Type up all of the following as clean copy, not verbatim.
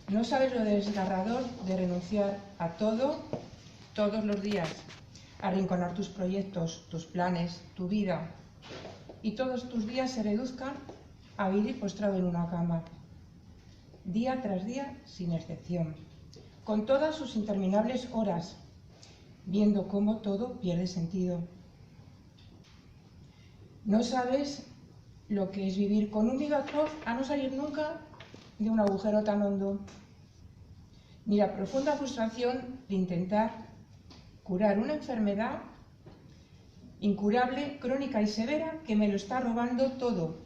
No sabes lo desgarrador de renunciar a todo, todos los días, arrinconar tus proyectos, tus planes, tu vida, y todos tus días se reduzcan a vivir postrado en una cama, día tras día, sin excepción, con todas sus interminables horas, viendo cómo todo pierde sentido. No sabes lo que es vivir con un miedo atroz a no salir nunca de un agujero tan hondo, ni la profunda frustración de intentar curar una enfermedad incurable, crónica y severa que me lo está robando todo.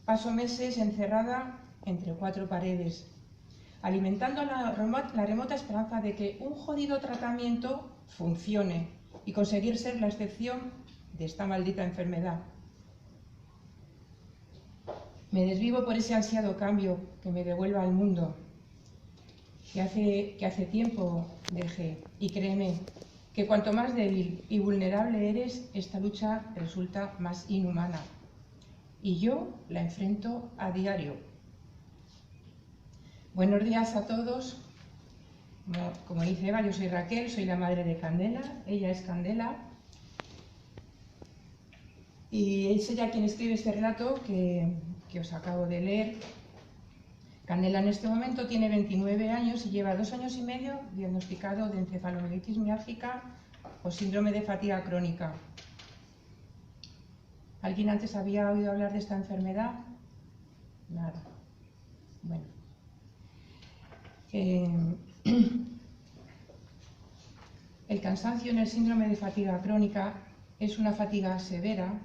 Paso meses encerrada entre cuatro paredes, alimentando la remota esperanza de que un jodido tratamiento funcione y conseguir ser la excepción de esta maldita enfermedad. Me desvivo por ese ansiado cambio que me devuelva al mundo, que hace tiempo dejé, y créeme, que cuanto más débil y vulnerable eres, esta lucha resulta más inhumana. Y yo la enfrento a diario. Buenos días a todos. Como dice Eva, yo soy Raquel, soy la madre de Candela, ella es Candela. Y es ella quien escribe este relato que os acabo de leer. Candela en este momento tiene 29 años y lleva 2 años y medio diagnosticado de encefalomielitis miálgica o síndrome de fatiga crónica. ¿Alguien antes había oído hablar de esta enfermedad? Nada. Bueno. El cansancio en el síndrome de fatiga crónica es una fatiga severa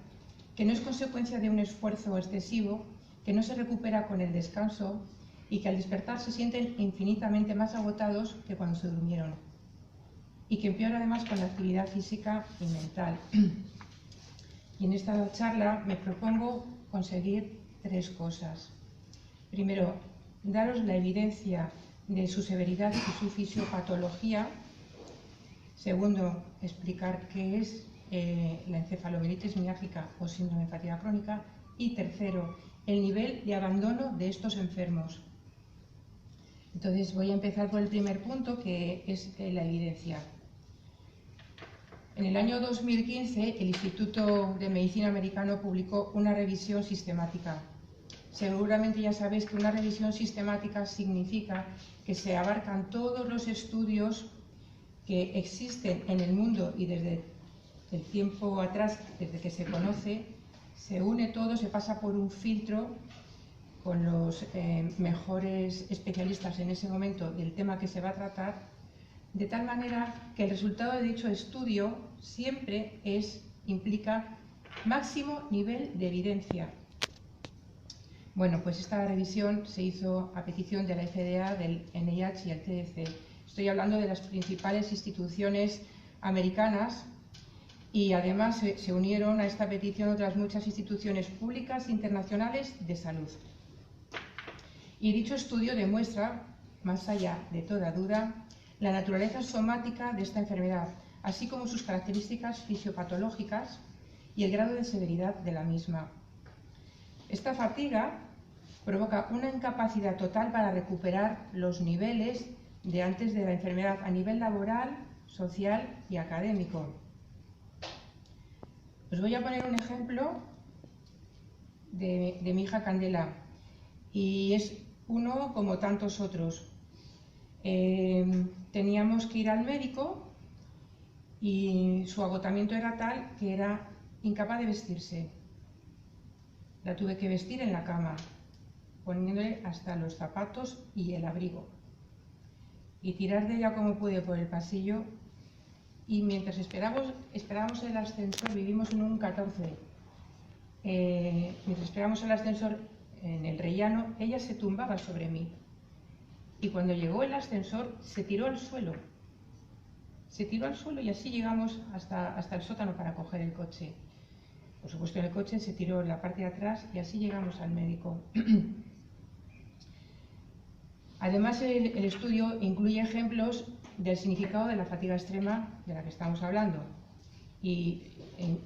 que no es consecuencia de un esfuerzo excesivo, que no se recupera con el descanso y que al despertar se sienten infinitamente más agotados que cuando se durmieron, y que empeora además con la actividad física y mental. Y en esta charla me propongo conseguir 3 cosas. Primero, daros la evidencia de su severidad y su fisiopatología. Segundo, explicar qué es la encefalomielitis miálgica o síndrome de fatiga crónica. Y tercero, el nivel de abandono de estos enfermos. Entonces voy a empezar por el primer punto, que es la evidencia. En el año 2015, el Instituto de Medicina Americano publicó una revisión sistemática. Seguramente ya sabéis que una revisión sistemática significa que se abarcan todos los estudios que existen en el mundo y desde el tiempo atrás, desde que se conoce, se une todo, se pasa por un filtro con los mejores especialistas en ese momento del tema que se va a tratar, de tal manera que el resultado de dicho estudio siempre implica máximo nivel de evidencia. Bueno, pues esta revisión se hizo a petición de la FDA, del NIH y el CDC. Estoy hablando de las principales instituciones americanas y además se unieron a esta petición otras muchas instituciones públicas e internacionales de salud. Y dicho estudio demuestra, más allá de toda duda, la naturaleza somática de esta enfermedad, así como sus características fisiopatológicas y el grado de severidad de la misma. Esta fatiga provoca una incapacidad total para recuperar los niveles de antes de la enfermedad a nivel laboral, social y académico. Os voy a poner un ejemplo de mi hija Candela, y es uno como tantos otros. Teníamos que ir al médico y su agotamiento era tal que era incapaz de vestirse. La tuve que vestir en la cama, poniéndole hasta los zapatos y el abrigo, y tirar de ella como pude por el pasillo. Y mientras esperábamos el ascensor, vivimos en un 14, mientras esperábamos el ascensor en el rellano, ella se tumbaba sobre mí. Y cuando llegó el ascensor, se tiró al suelo. Se tiró al suelo y así llegamos hasta el sótano para coger el coche. Por supuesto, en el coche se tiró en la parte de atrás y así llegamos al médico. Además, el estudio incluye ejemplos del significado de la fatiga extrema de la que estamos hablando. y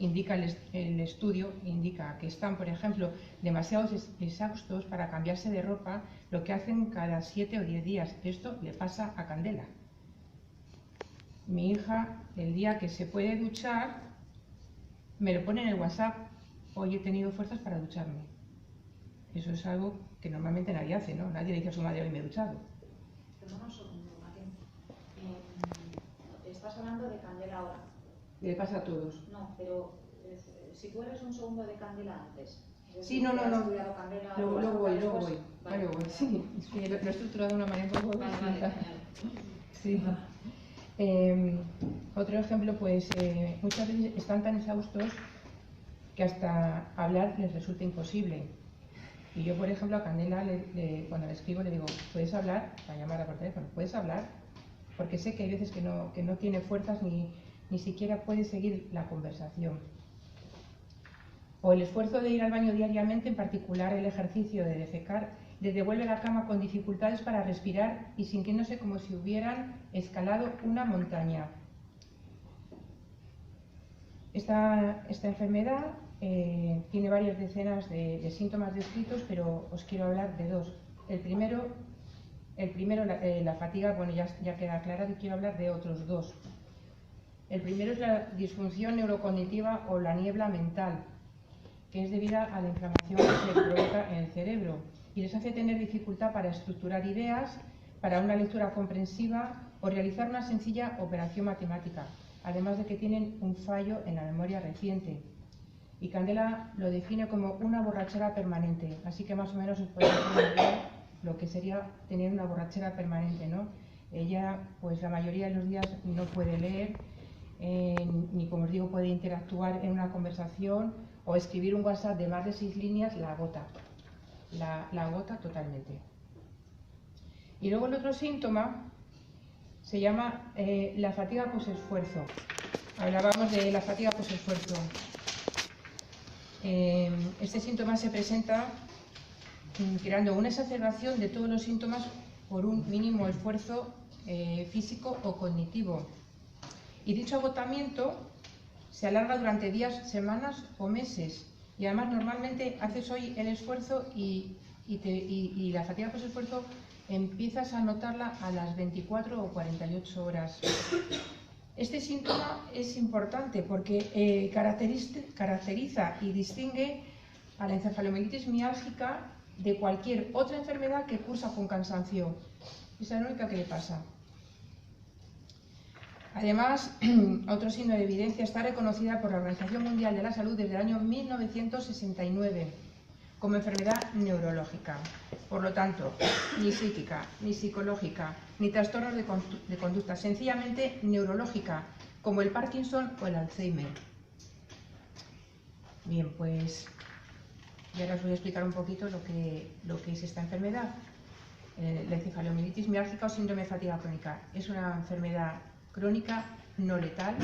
indica el estudio, indica que están, por ejemplo, demasiado exhaustos para cambiarse de ropa, lo que hacen cada 7 o 10 días. Esto le pasa a Candela. Mi hija, el día que se puede duchar, me lo pone en el WhatsApp: hoy he tenido fuerzas para ducharme. Eso es algo que normalmente nadie hace, ¿no? Nadie le dice a su madre: hoy me he duchado. Perdona un segundo, Martín. Estás hablando de Candela ahora. Le pasa a todos. No, pero si tú eres un segundo de Candela antes. Sí, no. Candela, Luego voy. Vale, Sí, lo he estructurado de una manera un poco distinta. Sí. Otro ejemplo, pues muchas veces están tan exhaustos que hasta hablar les resulta imposible. Y yo, por ejemplo, a Candela, cuando le escribo, le digo: ¿puedes hablar? Para llamarla por teléfono, ¿puedes hablar? Porque sé que hay veces que no tiene fuerzas ni siquiera puede seguir la conversación. O el esfuerzo de ir al baño diariamente, en particular el ejercicio de defecar, le devuelve a la cama con dificultades para respirar y sintiéndose como si hubieran escalado una montaña. Esta enfermedad tiene varias decenas de síntomas descritos, pero os quiero hablar de dos. El primero, la fatiga, bueno, ya queda aclarado, y quiero hablar de otros dos. El primero es la disfunción neurocognitiva o la niebla mental, que es debida a la inflamación que se provoca en el cerebro y les hace tener dificultad para estructurar ideas, para una lectura comprensiva o realizar una sencilla operación matemática, además de que tienen un fallo en la memoria reciente. Y Candela lo define como una borrachera permanente, así que más o menos os podéis imaginar lo que sería tener una borrachera permanente, ¿no? Ella, pues la mayoría de los días no puede leer, ni, como os digo, puede interactuar en una conversación, o escribir un WhatsApp de más de 6 líneas la agota. La agota totalmente. Y luego el otro síntoma se llama la fatiga posesfuerzo. Hablábamos de la fatiga posesfuerzo. Este síntoma se presenta creando una exacerbación de todos los síntomas por un mínimo esfuerzo físico o cognitivo. Y dicho agotamiento se alarga durante días, semanas o meses. Y además normalmente haces hoy el esfuerzo y la fatiga por esfuerzo empiezas a notarla a las 24 o 48 horas. Este síntoma es importante porque caracteriza y distingue a la encefalomielitis miálgica de cualquier otra enfermedad que cursa con cansancio. Esa es la única que le pasa. Además, otro signo de evidencia, está reconocida por la Organización Mundial de la Salud desde el año 1969 como enfermedad neurológica. Por lo tanto, ni psíquica, ni psicológica, ni trastornos de conducta, sencillamente neurológica, como el Parkinson o el Alzheimer. Bien, pues y ahora os voy a explicar un poquito lo que es esta enfermedad. La encefalomielitis miálgica o síndrome de fatiga crónica es una enfermedad crónica no letal,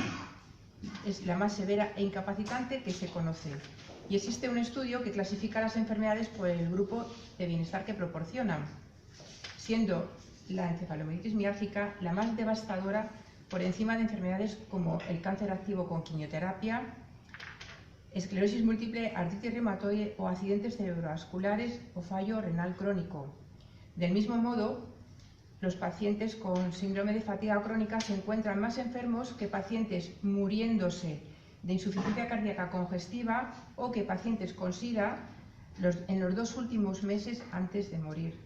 es la más severa e incapacitante que se conoce. Y existe un estudio que clasifica las enfermedades por el grupo de bienestar que proporcionan, siendo la encefalomielitis miálgica la más devastadora por encima de enfermedades como el cáncer activo con quimioterapia, esclerosis múltiple, artritis reumatoide o accidentes cerebrovasculares o fallo renal crónico. Del mismo modo, los pacientes con síndrome de fatiga crónica se encuentran más enfermos que pacientes muriéndose de insuficiencia cardíaca congestiva o que pacientes con SIDA en los 2 últimos meses antes de morir,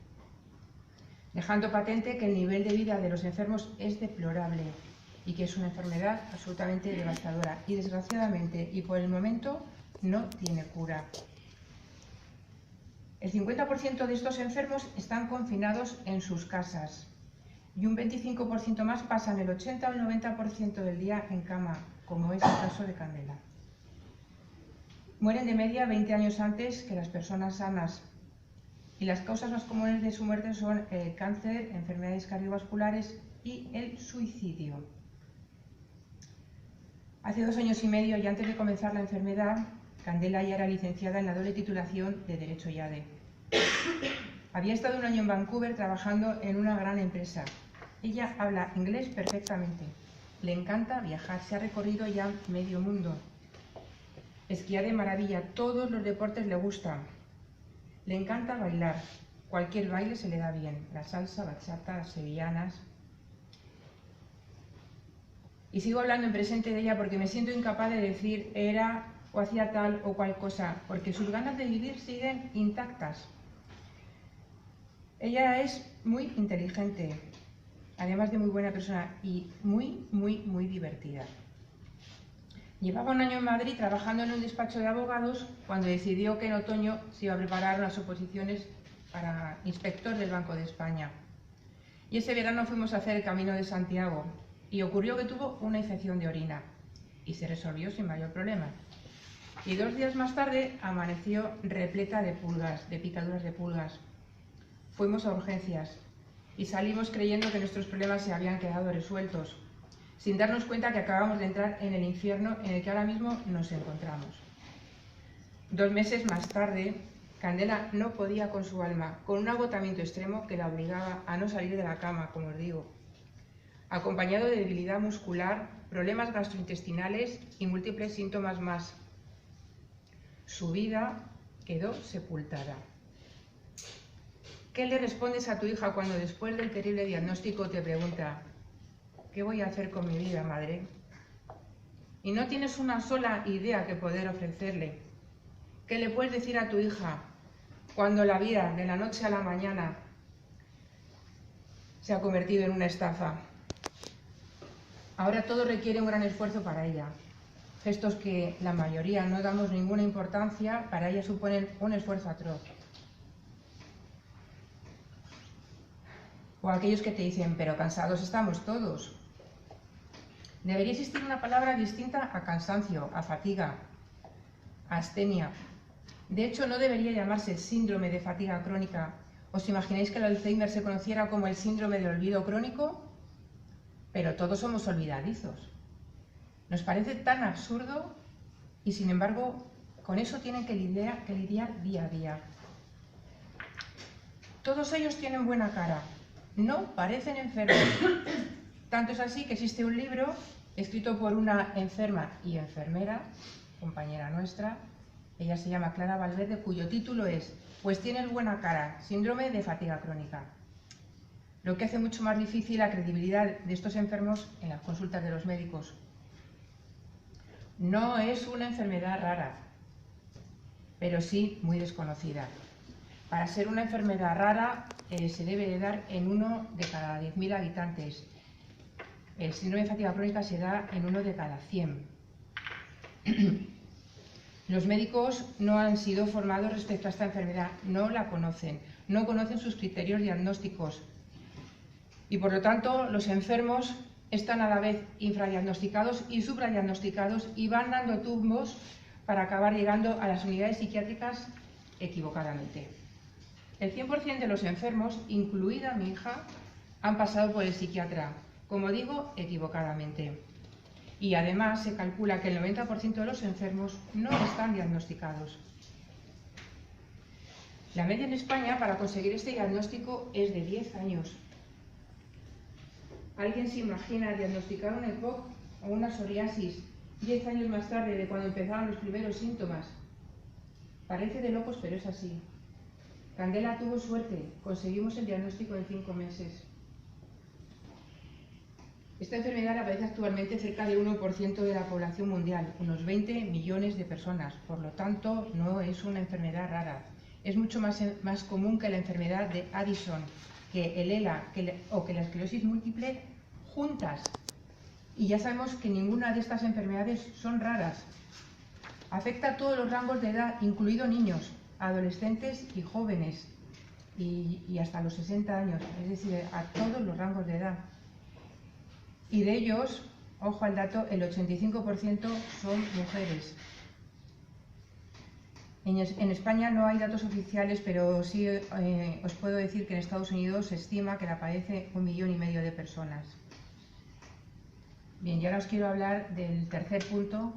dejando patente que el nivel de vida de los enfermos es deplorable y que es una enfermedad absolutamente devastadora y, desgraciadamente y por el momento, no tiene cura. El 50% de estos enfermos están confinados en sus casas y un 25% más pasan el 80 o el 90% del día en cama, como es el caso de Candela. Mueren de media 20 años antes que las personas sanas y las causas más comunes de su muerte son el cáncer, enfermedades cardiovasculares y el suicidio. Hace 2 años y medio, y antes de comenzar la enfermedad, Candela ya era licenciada en la doble titulación de Derecho IADE. Había estado 1 año en Vancouver trabajando en una gran empresa. Ella habla inglés perfectamente Le encanta viajar, se ha recorrido ya medio mundo. Esquiar de maravilla, todos los deportes le gustan. Le encanta bailar, cualquier baile se le da bien, la salsa, bachata, las sevillanas. Y sigo hablando en presente de ella porque me siento incapaz de decir era o hacía tal o cual cosa, porque sus ganas de vivir siguen intactas. Ella es muy inteligente, además de muy buena persona y muy divertida. Llevaba un año en Madrid trabajando en un despacho de abogados cuando decidió que en otoño se iba a preparar unas oposiciones para inspector del Banco de España. Y ese verano fuimos a hacer el Camino de Santiago y ocurrió que tuvo una infección de orina y se resolvió sin mayor problema. Y 2 días más tarde amaneció repleta de pulgas, de picaduras de pulgas. Fuimos a urgencias y salimos creyendo que nuestros problemas se habían quedado resueltos, sin darnos cuenta que acabamos de entrar en el infierno en el que ahora mismo nos encontramos. 2 meses más tarde, Candela no podía con su alma, con un agotamiento extremo que la obligaba a no salir de la cama, como os digo, acompañado de debilidad muscular, problemas gastrointestinales y múltiples síntomas más. Su vida quedó sepultada. ¿Qué le respondes a tu hija cuando después del terrible diagnóstico te pregunta ¿qué voy a hacer con mi vida, madre? Y no tienes una sola idea que poder ofrecerle. ¿Qué le puedes decir a tu hija cuando la vida de la noche a la mañana se ha convertido en una estafa? Ahora todo requiere un gran esfuerzo para ella. Gestos que la mayoría no damos ninguna importancia, para ella suponen un esfuerzo atroz. O aquellos que te dicen, pero cansados estamos todos. Debería existir una palabra distinta a cansancio, a fatiga, a astenia. De hecho, no debería llamarse síndrome de fatiga crónica. ¿Os imagináis que el Alzheimer se conociera como el síndrome de olvido crónico? Pero todos somos olvidadizos. Nos parece tan absurdo y, sin embargo, con eso tienen que lidiar día a día. Todos ellos tienen buena cara. No parecen enfermos. Tanto es así que existe un libro escrito por una enferma y enfermera, compañera nuestra, ella se llama Clara Valverde, cuyo título es Pues tienes buena cara, síndrome de fatiga crónica. Lo que hace mucho más difícil la credibilidad de estos enfermos en las consultas de los médicos. No es una enfermedad rara, pero sí muy desconocida. Para ser una enfermedad rara se debe de dar en 1 de cada 10.000 habitantes. El síndrome de fatiga crónica se da en 1 de cada 100. Los médicos no han sido formados respecto a esta enfermedad, no la conocen, no conocen sus criterios diagnósticos y por lo tanto los enfermos están a la vez infradiagnosticados y supradiagnosticados y van dando tumbos para acabar llegando a las unidades psiquiátricas equivocadamente. El 100% de los enfermos, incluida mi hija, han pasado por el psiquiatra, como digo, equivocadamente. Y además se calcula que el 90% de los enfermos no están diagnosticados. La media en España para conseguir este diagnóstico es de 10 años. ¿Alguien se imagina diagnosticar un EPOC o una psoriasis 10 años más tarde de cuando empezaron los primeros síntomas? Parece de locos, pero es así. Candela tuvo suerte, conseguimos el diagnóstico en 5 meses. Esta enfermedad aparece actualmente cerca del 1% de la población mundial, unos 20 millones de personas, por lo tanto no es una enfermedad rara. Es mucho más común que la enfermedad de Addison, que el ELA o que la esclerosis múltiple juntas. Y ya sabemos que ninguna de estas enfermedades son raras. Afecta a todos los rangos de edad, incluidos niños, adolescentes y jóvenes, y hasta los 60 años, es decir, a todos los rangos de edad. Y de ellos, ojo al dato, el 85% son mujeres. En España no hay datos oficiales, pero sí os puedo decir que en Estados Unidos se estima que la padece 1,5 millones de personas. Bien, y ahora os quiero hablar del tercer punto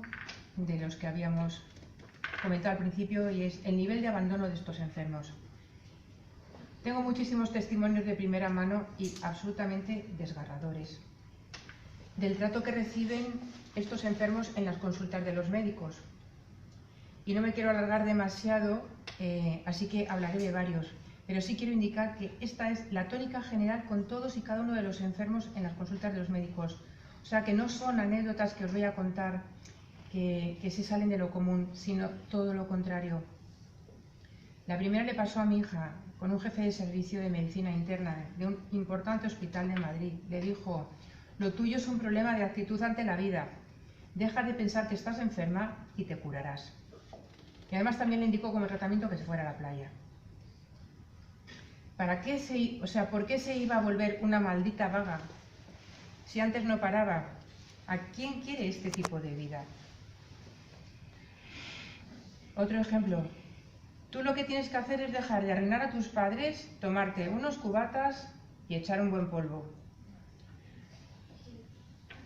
de los que habíamos comentado al principio, y es el nivel de abandono de estos enfermos. Tengo muchísimos testimonios de primera mano y absolutamente desgarradores. del trato que reciben estos enfermos en las consultas de los médicos. Y no me quiero alargar demasiado, así que hablaré de varios. Pero sí quiero indicar que esta es la tónica general con todos y cada uno de los enfermos en las consultas de los médicos. O sea, que no son anécdotas que os voy a contar que se salen de lo común, sino todo lo contrario. La primera le pasó a mi hija, con un jefe de servicio de medicina interna de un importante hospital de Madrid. Le dijo: lo tuyo es un problema de actitud ante la vida. Deja de pensar que estás enferma y te curarás. Y además también le indicó como tratamiento que se fuera a la playa. ¿Por qué se iba a volver una maldita vaga si antes no paraba? ¿A quién quiere este tipo de vida? Otro ejemplo. Tú lo que tienes que hacer es dejar de arruinar a tus padres, tomarte unos cubatas y echar un buen polvo.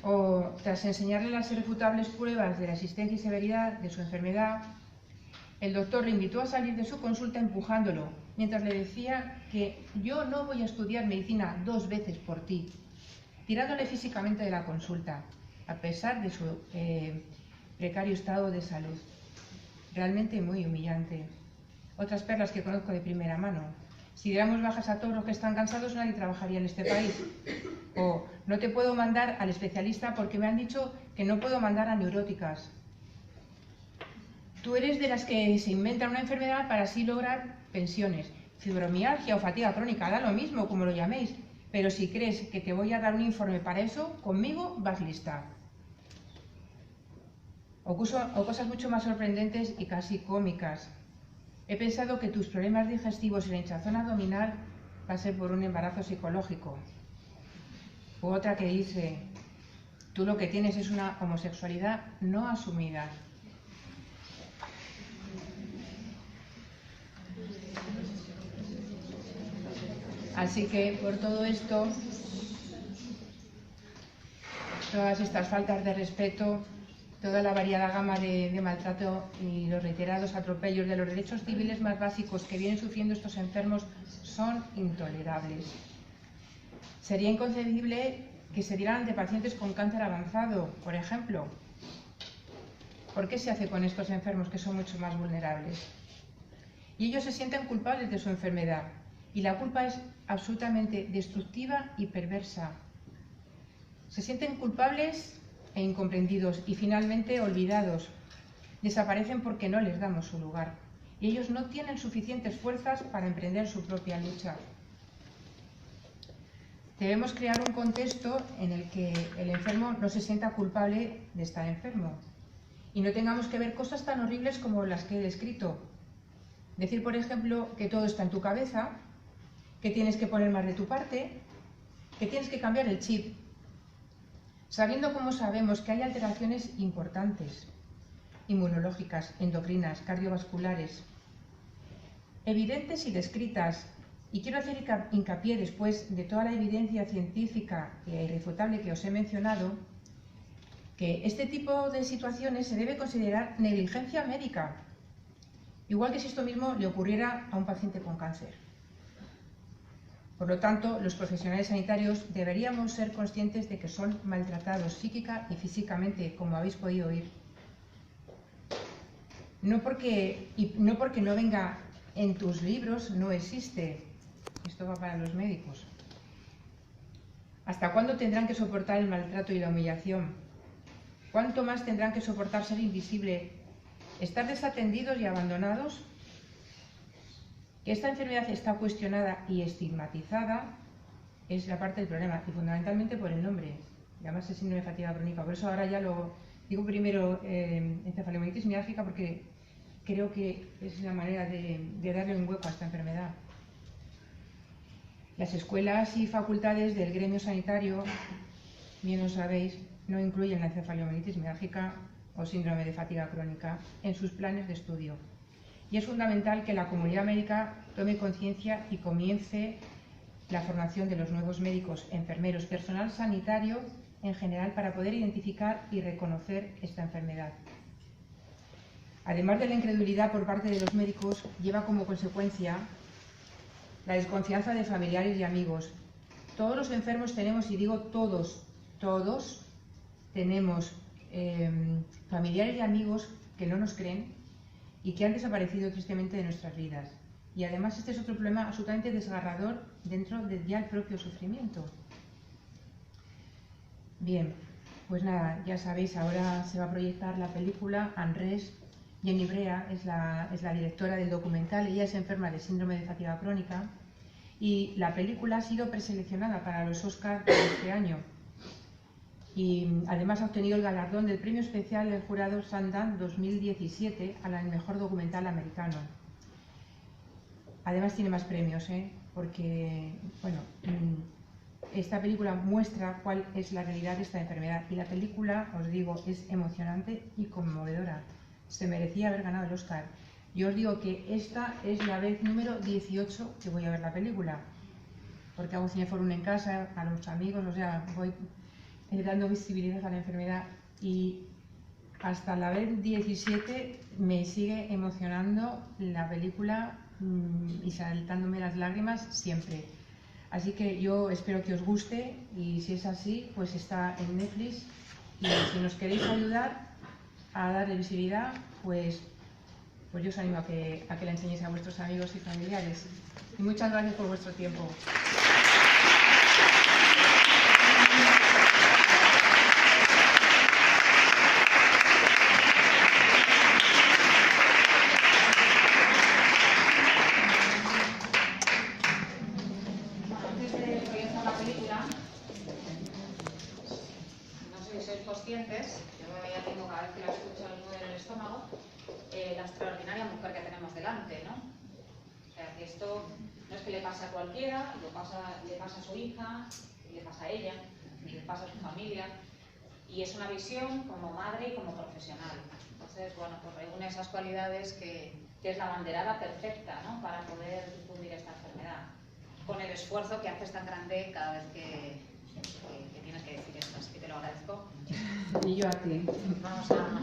O, tras enseñarle las irrefutables pruebas de la existencia y severidad de su enfermedad, el doctor le invitó a salir de su consulta empujándolo, mientras le decía que yo no voy a estudiar medicina 2 veces por ti, tirándole físicamente de la consulta, a pesar de su precario estado de salud. Realmente muy humillante. Otras perlas que conozco de primera mano. Si diéramos bajas a todos los que están cansados, nadie trabajaría en este país. O, no te puedo mandar al especialista porque me han dicho que no puedo mandar a neuróticas. Tú eres de las que se inventan una enfermedad para así lograr pensiones. Fibromialgia o fatiga crónica, da lo mismo como lo llaméis. Pero si crees que te voy a dar un informe para eso, conmigo vas lista. O cosas mucho más sorprendentes y casi cómicas. He pensado que tus problemas digestivos y la hinchazón abdominal va a ser por un embarazo psicológico. O otra que dice: tú lo que tienes es una homosexualidad no asumida. Así que por todo esto, todas estas faltas de respeto, toda la variada gama de maltrato y los reiterados atropellos de los derechos civiles más básicos que vienen sufriendo estos enfermos son intolerables. Sería inconcebible que se dieran ante pacientes con cáncer avanzado, por ejemplo. ¿Por qué se hace con estos enfermos que son mucho más vulnerables? Y ellos se sienten culpables de su enfermedad, y la culpa es absolutamente destructiva y perversa. Se sienten culpables e incomprendidos y finalmente olvidados. Desaparecen porque no les damos su lugar. Y ellos no tienen suficientes fuerzas para emprender su propia lucha. Debemos crear un contexto en el que el enfermo no se sienta culpable de estar enfermo y no tengamos que ver cosas tan horribles como las que he descrito. Decir, por ejemplo, que todo está en tu cabeza, que tienes que poner más de tu parte, que tienes que cambiar el chip, sabiendo como sabemos que hay alteraciones importantes, inmunológicas, endocrinas, cardiovasculares, evidentes y descritas. Y quiero hacer hincapié, después de toda la evidencia científica e irrefutable que os he mencionado, que este tipo de situaciones se debe considerar negligencia médica, igual que si esto mismo le ocurriera a un paciente con cáncer. Por lo tanto, los profesionales sanitarios deberíamos ser conscientes de que son maltratados psíquica y físicamente, como habéis podido oír. No porque no venga en tus libros, no existe. Esto va para los médicos. ¿Hasta cuándo tendrán que soportar el maltrato y la humillación? ¿Cuánto más tendrán que soportar ser invisible, estar desatendidos y abandonados? Que esta enfermedad está cuestionada y estigmatizada es la parte del problema, y fundamentalmente por el nombre. Además es síndrome de fatiga crónica. Por eso ahora ya lo digo primero encefalomielitis miálgica, porque creo que es la manera de darle un hueco a esta enfermedad. Las escuelas y facultades del gremio sanitario, bien lo sabéis, no incluyen la encefalomielitis miálgica o síndrome de fatiga crónica en sus planes de estudio. Y es fundamental que la comunidad médica tome conciencia y comience la formación de los nuevos médicos, enfermeros, personal sanitario en general, para poder identificar y reconocer esta enfermedad. Además de la incredulidad por parte de los médicos, lleva como consecuencia la desconfianza de familiares y amigos. Todos los enfermos tenemos, y digo todos, tenemos familiares y amigos que no nos creen y que han desaparecido tristemente de nuestras vidas. Y además este es otro problema absolutamente desgarrador dentro de ya el propio sufrimiento. Bien, pues nada, ya sabéis, ahora se va a proyectar la película Andrés. Jenny Brea es la directora del documental. Ella es enferma de síndrome de fatiga crónica y la película ha sido preseleccionada para los Oscars de este año. Y además ha obtenido el galardón del premio especial del jurado Sundance 2017 al mejor documental americano. Además tiene más premios, porque bueno, esta película muestra cuál es la realidad de esta enfermedad y la película, os digo, es emocionante y conmovedora. Se merecía haber ganado el Oscar. Yo os digo que esta es la vez número 18 que voy a ver la película, porque hago cineforum en casa, a los amigos, o sea, voy dando visibilidad a la enfermedad y hasta la vez 17 me sigue emocionando la película y saltándome las lágrimas siempre. Así que yo espero que os guste y si es así, pues está en Netflix y si nos queréis ayudar a darle visibilidad, pues yo os animo a que la enseñéis a vuestros amigos y familiares. Y muchas gracias por vuestro tiempo. Conscientes, yo ya tengo cada vez que la escucho el nudo en el estómago, la extraordinaria mujer que tenemos delante, ¿no? O sea, que esto no es que le pase a cualquiera, le pasa a su hija, le pasa a ella, le pasa a su familia, y es una visión como madre y como profesional. Entonces, bueno, pues reúne esas cualidades que es la banderada perfecta, ¿no? Para poder difundir esta enfermedad, con el esfuerzo que haces tan grande cada vez que tienes que decir esto, así que te lo agradezco. Y yo a ti. Vamos a